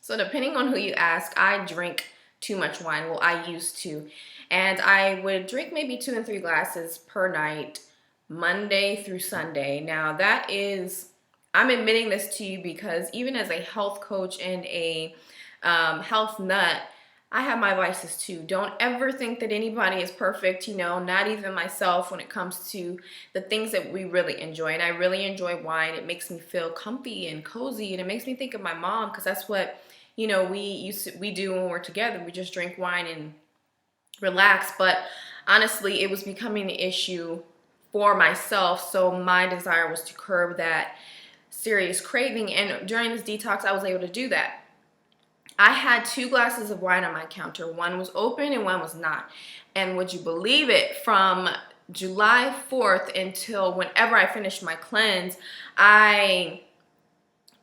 So depending on who you ask, I drink too much wine. Well, I used to. And I would drink maybe 2 and 3 glasses per night, Monday through Sunday. Now that is, I'm admitting this to you because even as a health coach and a health nut, I have my vices too. Don't ever think that anybody is perfect, you know, not even myself when it comes to the things that we really enjoy. And I really enjoy wine. It makes me feel comfy and cozy, and it makes me think of my mom because that's what, you know, we do when we're together. We just drink wine and relax. But honestly, it was becoming an issue for myself, so my desire was to curb that serious craving, and during this detox I was able to do that. I had 2 glasses of wine on my counter. One was open and one was not. And would you believe it, from July 4th until whenever I finished my cleanse, I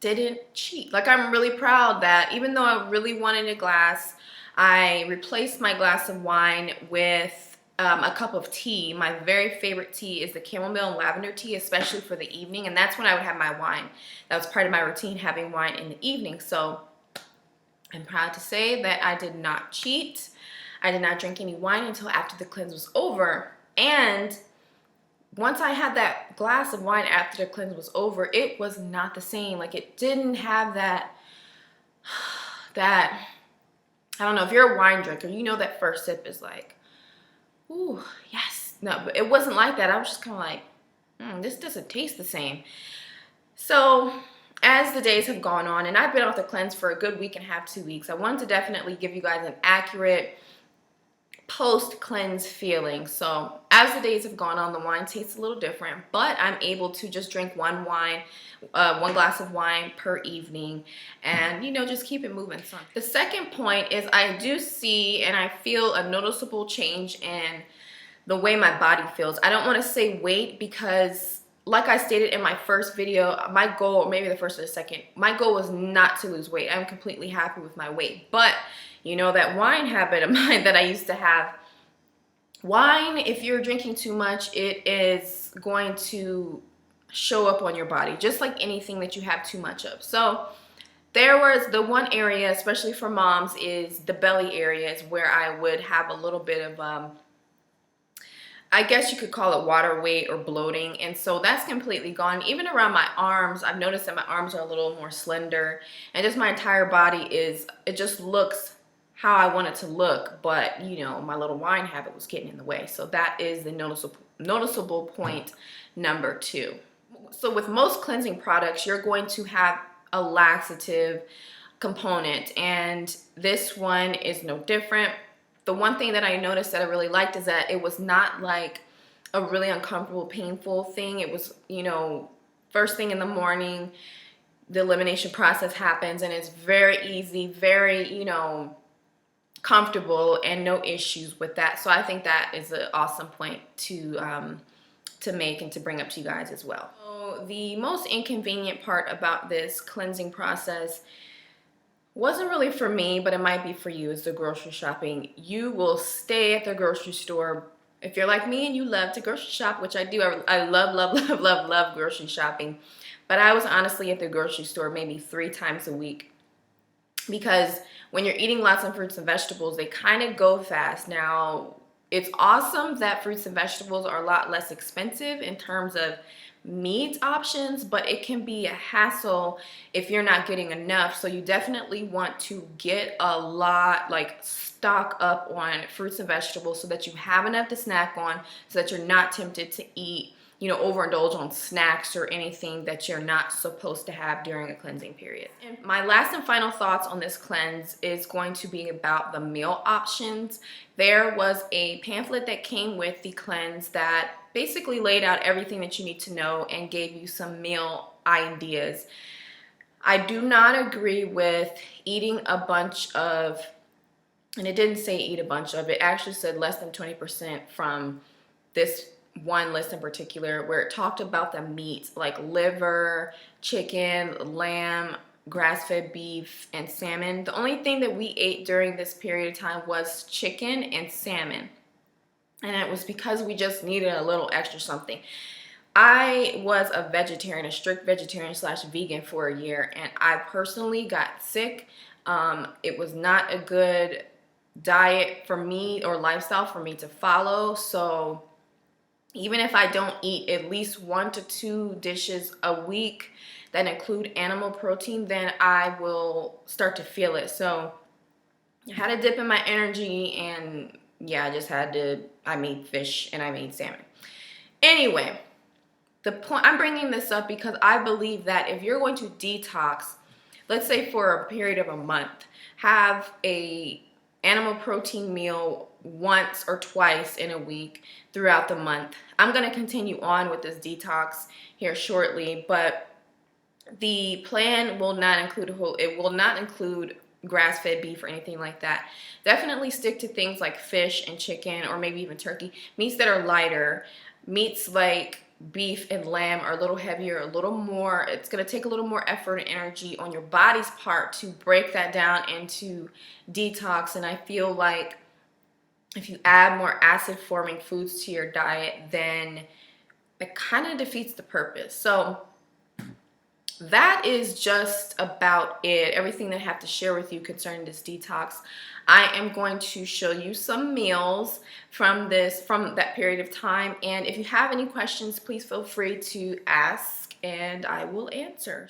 didn't cheat. Like, I'm really proud that even though I really wanted a glass, I replaced my glass of wine with a cup of tea. My very favorite tea is the chamomile and lavender tea, especially for the evening, and that's when I would have my wine. That was part of my routine, having wine in the evening. So I'm proud to say that I did not cheat. I did not drink any wine until after the cleanse was over. And once I had that glass of wine after the cleanse was over, it was not the same. Like, it didn't have that, I don't know, if you're a wine drinker, you know that first sip is like, ooh, yes. No, but it wasn't like that. I was just kind of like, this doesn't taste the same. So as the days have gone on, and I've been off the cleanse for a good week and a half, 2 weeks, I wanted to definitely give you guys an accurate post-cleanse feeling. So as the days have gone on, the wine tastes a little different, but I'm able to just drink one glass of wine per evening, and, you know, just keep it moving. So the second point is, I do see and I feel a noticeable change in the way my body feels. I don't want to say weight because, like I stated in my first video, my goal, maybe the first or the second, my goal was not to lose weight. I'm completely happy with my weight. But you know, that wine habit of mine that I used to have, wine, if you're drinking too much, it is going to show up on your body, just like anything that you have too much of. So there was the one area, especially for moms, is the belly areas where I would have a little bit of I guess you could call it water weight or bloating, and so that's completely gone. Even around my arms, I've noticed that my arms are a little more slender, and just my entire body it just looks how I want it to look, but you know, my little wine habit was getting in the way. So that is the noticeable point number 2. So with most cleansing products, you're going to have a laxative component, and this one is no different. The one thing that I noticed that I really liked is that it was not like a really uncomfortable, painful thing. It was, you know, first thing in the morning, the elimination process happens, and it's very easy, very, you know, comfortable, and no issues with that. So I think that is an awesome point to make and to bring up to you guys as well. So the most inconvenient part about this cleansing process wasn't really for me, but it might be for you, is the grocery shopping. You will stay at the grocery store. If you're like me and you love to grocery shop, which I do, I love grocery shopping. But I was honestly at the grocery store maybe 3 times a week, because when you're eating lots of fruits and vegetables, they kind of go fast. Now, it's awesome that fruits and vegetables are a lot less expensive in terms of meat options, but it can be a hassle if you're not getting enough. So you definitely want to get a lot, like stock up on fruits and vegetables so that you have enough to snack on, so that you're not tempted to eat, you know, overindulge on snacks or anything that you're not supposed to have during a cleansing period. And my last and final thoughts on this cleanse is going to be about the meal options. There was a pamphlet that came with the cleanse that basically laid out everything that you need to know and gave you some meal ideas. I do not agree with eating a bunch of, and it didn't say eat a bunch of, it actually said less than 20% from this one list in particular, where it talked about the meats like liver, chicken, lamb, grass-fed beef, and salmon. The only thing that we ate during this period of time was chicken and salmon, and it was because we just needed a little extra something. I was a vegetarian, a strict vegetarian slash vegan for a year, and I personally got sick. It was not a good diet for me or lifestyle for me to follow. So even if I don't eat at least 1 to 2 dishes a week that include animal protein, then I will start to feel it. So I had a dip in my energy, and yeah, I made fish and I made salmon. Anyway, the point I'm bringing this up because I believe that if you're going to detox, let's say for a period of a month, have a animal protein meal once or twice in a week throughout the month. I'm going to continue on with this detox here shortly, but the plan will not include it will not include grass-fed beef or anything like that. Definitely stick to things like fish and chicken, or maybe even turkey, meats that are lighter. Meats like beef and lamb are a little heavier, a little more, it's going to take a little more effort and energy on your body's part to break that down into detox. And I feel like if you add more acid forming foods to your diet, then it kind of defeats the purpose. So that is just about it. Everything that I have to share with you concerning this detox. I am going to show you some meals from that period of time. And if you have any questions, please feel free to ask and I will answer.